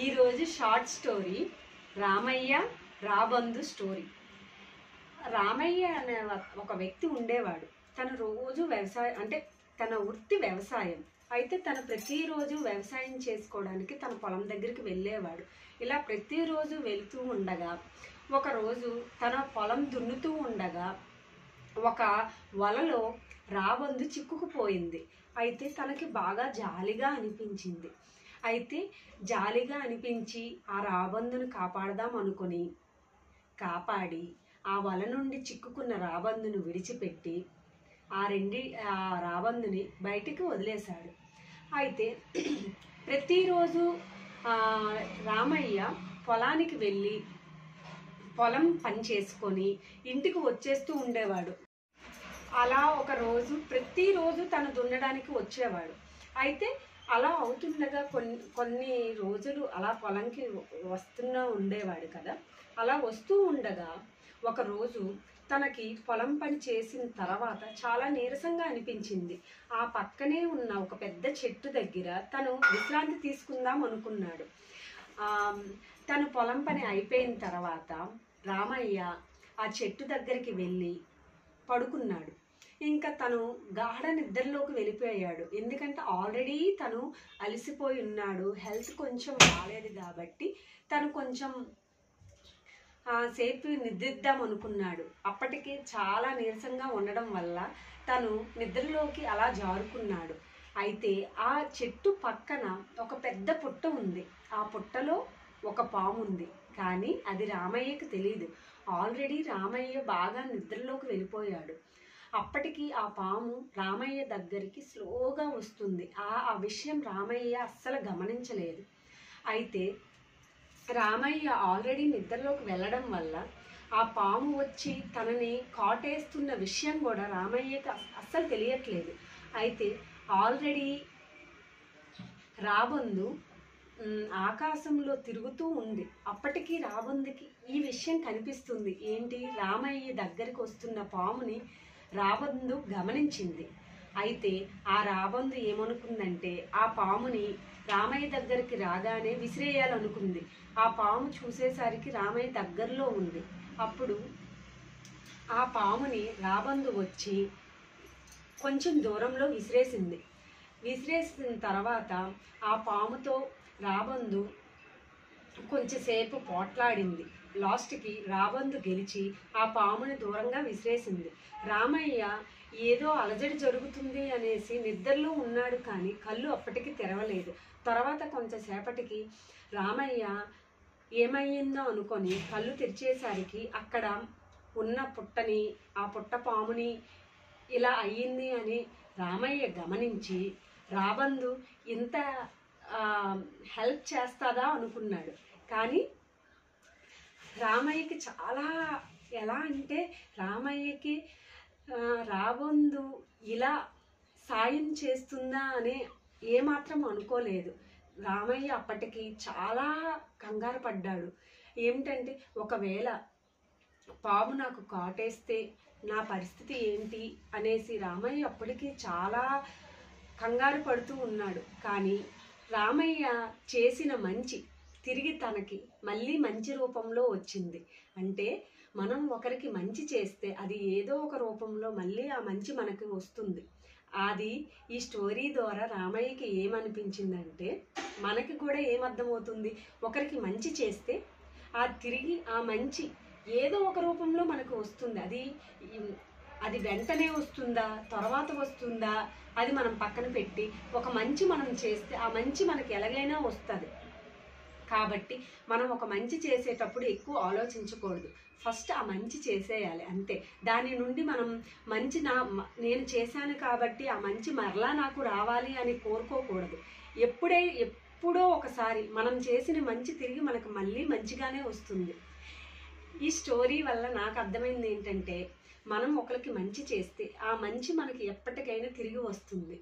ఈరోజు short story Ramayya రాబందు story. Ramayya అనే ఒక వ్యక్తి ఉండేవాడు. తను రోజు వ్యవసాయం అంటే తన వృత్తి వ్యవసాయం. అయితే తను ప్రతిరోజు వ్యవసాయం చేసుకోవడానికి తన పొలం దగ్గరికి వెళ్ళేవాడు. ఇలా ప్రతిరోజు వెళ్తూ ఉండగా ఒకరోజు తన పొలం దున్నుతూ ఉండగా ఒక వలలో రాబందు చిక్కుకుపోయింది. అయితే తనకి బాగా జాలిగా అనిపించింది. అయితే జాలిగా అనిపించి ఆ రాబందును కాపాడదాం అనుకొని కాపాడి ఆ వల నుండి చిక్కుకున్న రాబందును విడిచిపెట్టి ఆ రాబందుని బయటికి వదిలేశాడు. అయితే ప్రతిరోజు రామయ్య పొలానికి వెళ్ళి పొలం పని చేసుకొని ఇంటికి వచ్చేస్తూ ఉండేవాడు. అలా ఒకరోజు ప్రతిరోజు తను దున్నడానికి వచ్చేవాడు. అయితే అలా అవుతుండగా కొన్ని రోజులు అలా పొలంకి వస్తున్నా ఉండేవాడు కదా. అలా వస్తూ ఉండగా ఒకరోజు తనకి పొలం పని చేసిన తర్వాత చాలా నీరసంగా అనిపించింది. ఆ పక్కనే ఉన్న ఒక పెద్ద చెట్టు దగ్గర తను విశ్రాంతి తీసుకుందాం అనుకున్నాడు. తను పొలం పని అయిపోయిన తర్వాత రామయ్య ఆ చెట్టు దగ్గరికి వెళ్ళి పడుకున్నాడు. ఇంకా తను గాఢ నిద్రలోకి వెళ్ళిపోయాడు. ఎందుకంటే ఆల్రెడీ తను అలసిపోయి ఉన్నాడు. హెల్త్ కొంచెం బాగాలేదు కాబట్టి తను కొంచెం సేపు నిద్రిద్దాం అనుకున్నాడు. అప్పటికే చాలా నీరసంగా ఉండడం వల్ల తను నిద్రలోకి అలా జారుకున్నాడు. అయితే ఆ చెట్టు పక్కన ఒక పెద్ద పుట్ట ఉంది. ఆ పుట్టలో ఒక పాము ఉంది. కానీ అది రామయ్యకి తెలియదు. ఆల్రెడీ రామయ్య బాగా నిద్రలోకి వెళ్ళిపోయాడు. అప్పటికి ఆ పాము రామయ్య దగ్గరికి స్లోగా వస్తుంది. ఆ విషయం రామయ్య అస్సలు గమనించలేదు. అయితే రామయ్య ఆల్రెడీ నిద్రలోకి వెళ్ళడం వల్ల ఆ పాము వచ్చి తనని కాటేస్తున్న విషయం కూడా రామయ్యకి అస్సలు తెలియట్లేదు. అయితే ఆల్రెడీ రాబందు ఆకాశంలో తిరుగుతూ ఉంది. అప్పటికి రాబందుకి ఈ విషయం కనిపిస్తుంది. ఏంటి, రామయ్య దగ్గరికి వస్తున్న పాముని రాబందు గమనించింది. అయితే ఆ రాబందు ఏమనుకుందంటే ఆ పాముని రామయ్య దగ్గరికి రాగానే విసిరేయాలనుకుంది. ఆ పాము చూసేసరికి రామయ్య దగ్గరలో ఉంది. అప్పుడు ఆ పాముని రాబందు వచ్చి కొంచెం దూరంలో విసిరేసింది. విసిరేసిన తర్వాత ఆ పాముతో రాబందు కొంచెంసేపు పోట్లాడింది. లాస్ట్కి రాబందు గెలిచి ఆ పాముని దూరంగా విసిరేసింది. రామయ్య ఏదో అలజడి జరుగుతుంది అనేసి నిద్రలో ఉన్నాడు. కానీ కళ్ళు అప్పటికి తెరవలేదు. తర్వాత కొంచెంసేపటికి రామయ్య ఏమయ్యిందో అనుకొని కళ్ళు తెరిచేసరికి అక్కడ ఉన్న పుట్టని ఆ పుట్ట పాముని ఇలా అయ్యింది అని రామయ్య గమనించి రాబందు ఇంత హెల్ప్ చేస్తుందా అనుకున్నాడు. కానీ రామయ్యకి చాలా ఎలా అంటే రామయ్యకి రాబందు ఇలా సాయం చేస్తుందా అని ఏమాత్రం అనుకోలేదు. రామయ్య అప్పటికి చాలా కంగారు పడ్డాడు. ఏమిటంటే ఒకవేళ పాము నాకు కాటేస్తే నా పరిస్థితి ఏంటి అనేసి రామయ్య అప్పటికి చాలా కంగారు పడుతూ ఉన్నాడు. కానీ రామయ్య చేసిన మంచి తిరిగి తనకి మళ్ళీ మంచి రూపంలో వచ్చింది. అంటే మనం ఒకరికి మంచి చేస్తే అది ఏదో ఒక రూపంలో మళ్ళీ ఆ మంచి మనకి వస్తుంది. అది ఈ స్టోరీ ద్వారా రామయ్యకి ఏమనిపించిందంటే మనకి కూడా ఏమర్థమవుతుంది, ఒకరికి మంచి చేస్తే తిరిగి ఆ మంచి ఏదో ఒక రూపంలో మనకు వస్తుంది. అది వెంటనే వస్తుందా, తర్వాత వస్తుందా, అది మనం పక్కన పెట్టి ఒక మంచి మనం చేస్తే ఆ మంచి మనకి ఎలాగైనా వస్తుంది. కాబట్టి మనం ఒక మంచి చేసేటప్పుడు ఎక్కువ ఆలోచించకూడదు. ఫస్ట్ ఆ మంచి చేసేయాలి అంతే. దాని నుండి మనం మంచి నేను చేశాను కాబట్టి ఆ మంచి మరలా నాకు రావాలి అని కోరుకోకూడదు. ఎప్పుడో ఒకసారి మనం చేసిన మంచి తిరిగి మనకు మళ్ళీ మంచిగానే వస్తుంది. ఈ స్టోరీ వల్ల నాకు అర్థమైంది ఏంటంటే మనం ఒకరికి మంచి చేస్తే ఆ మంచి మనకి ఎప్పటికైనా తిరిగి వస్తుంది.